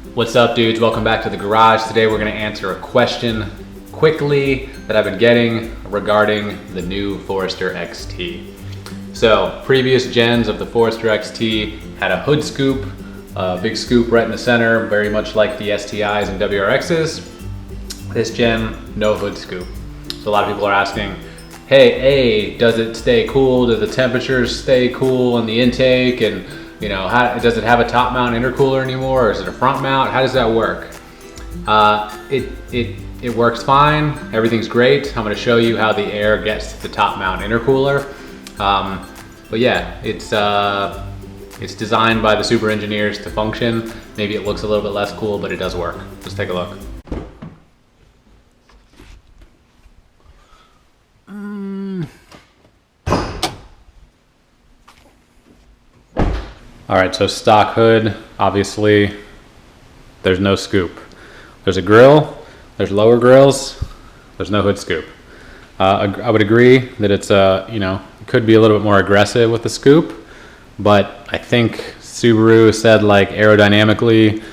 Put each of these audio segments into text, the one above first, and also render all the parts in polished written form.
What's up, dudes? Welcome back to the garage. Today we're going to answer a question quickly that I've been getting regarding the new Forester XT. So previous gens of the Forester XT had a hood scoop, a big scoop right in the center, very much like the STIs and WRXs. This gen, no hood scoop. So a lot of people are asking, hey, does it stay cool? Do the temperatures stay cool in the intake? And you know, does it have a top mount intercooler anymore, or is it a front mount? How does that work? It works fine. Everything's great. I'm going to show you how the air gets to the top mount intercooler. But yeah, it's designed by the super engineers to function. Maybe it looks a little bit less cool, but it does work. Let's take a look. All right, so stock hood, obviously, there's no scoop. There's a grill, there's lower grills, there's no hood scoop. I would agree that it's, it could be a little bit more aggressive with the scoop, but I think Subaru said like aerodynamically,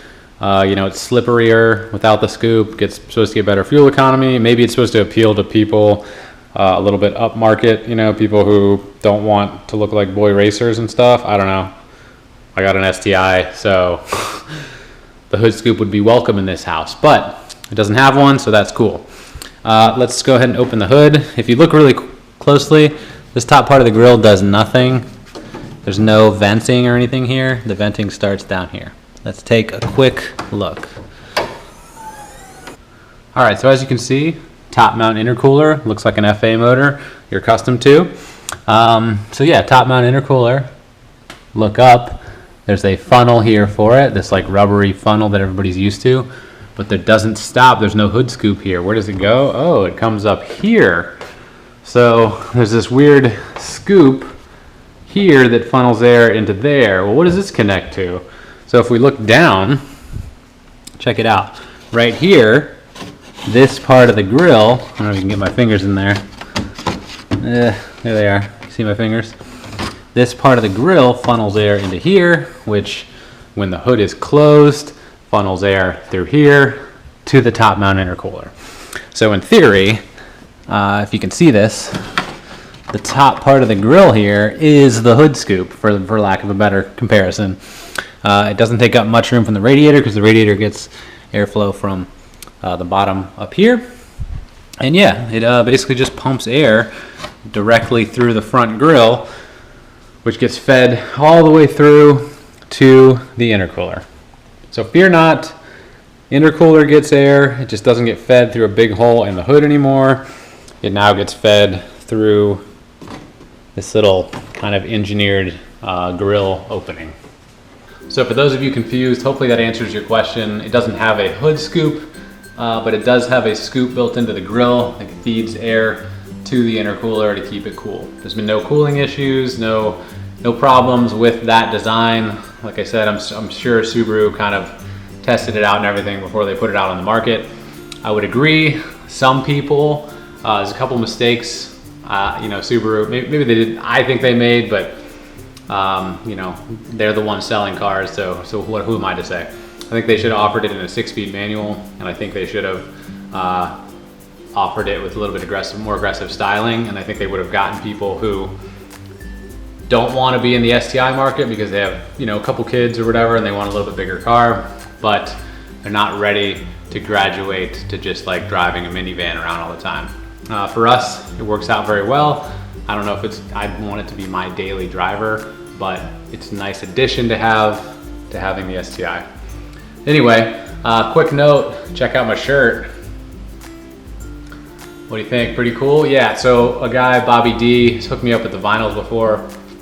it's slipperier without the scoop, supposed to get better fuel economy. Maybe it's supposed to appeal to people a little bit upmarket, people who don't want to look like boy racers and stuff. I don't know. I got an STI, so the hood scoop would be welcome in this house, but it doesn't have one, so that's cool. Let's go ahead and open the hood. If you look really closely, this top part of the grill does nothing. There's no venting or anything here. The venting starts down here. Let's take a quick look. All right, so as you can see, top mount intercooler, looks like an FA motor you're accustomed to. So yeah, top mount intercooler, look up. There's a funnel here for it, this like rubbery funnel that everybody's used to, but there doesn't stop. There's no hood scoop here. Where does it go? Oh, it comes up here. So there's this weird scoop here that funnels air into there. Well, what does this connect to? So if we look down, check it out. Right here, this part of the grill, I don't know if you can get my fingers in there. There they are. See my fingers? This part of the grill funnels air into here, which when the hood is closed, funnels air through here to the top mount intercooler. So in theory, if you can see this, the top part of the grill here is the hood scoop, for lack of a better comparison. It doesn't take up much room from the radiator because the radiator gets airflow from the bottom up here. And yeah, it basically just pumps air directly through the front grill, which gets fed all the way through to the intercooler. So fear not, intercooler gets air, it just doesn't get fed through a big hole in the hood anymore. It now gets fed through this little kind of engineered grill opening. So for those of you confused, hopefully that answers your question. It doesn't have a hood scoop, but it does have a scoop built into the grill that feeds air to the intercooler to keep it cool. There's been no cooling issues, no problems with that design. Like I said, I'm sure Subaru kind of tested it out and everything before they put it out on the market. I would agree, some people, there's a couple mistakes, Subaru, maybe they didn't, I think they made, but they're the ones selling cars, so who am I to say? I think they should have offered it in a 6-speed manual, and I think they should have offered it with a little bit more aggressive styling, and I think they would have gotten people who don't want to be in the STI market because they have, a couple kids or whatever, and they want a little bit bigger car, but they're not ready to graduate to just like driving a minivan around all the time. For us, it works out very well. I don't know if I'd want it to be my daily driver, but it's a nice addition to having the STI. Anyway, quick note, check out my shirt. What do you think? Pretty cool? Yeah, so a guy, Bobby D, has hooked me up with the vinyls before,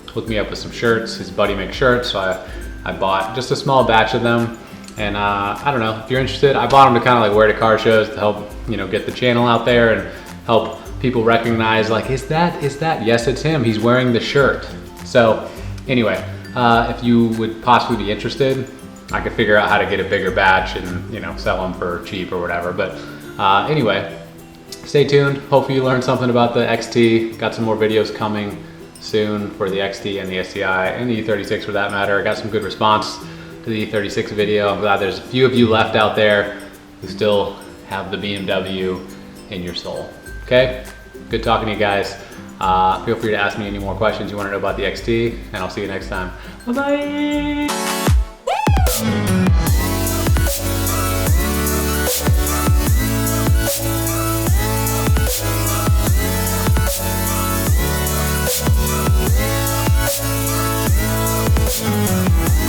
hooked me up with some shirts. His buddy makes shirts, so I bought just a small batch of them. And I don't know, if you're interested, I bought them to kind of like wear to car shows to help, get the channel out there and help people recognize like, is that? Yes, it's him. He's wearing the shirt. So anyway, if you would possibly be interested, I could figure out how to get a bigger batch and, sell them for cheap or whatever. But anyway, stay tuned. Hopefully you learned something about the XT. Got some more videos coming soon for the XT and the STI and the E36 for that matter. I got some good response to the E36 video. I'm glad there's a few of you left out there who still have the BMW in your soul. Okay, good talking to you guys. Feel free to ask me any more questions you want to know about the XT, and I'll see you next time. Bye-bye.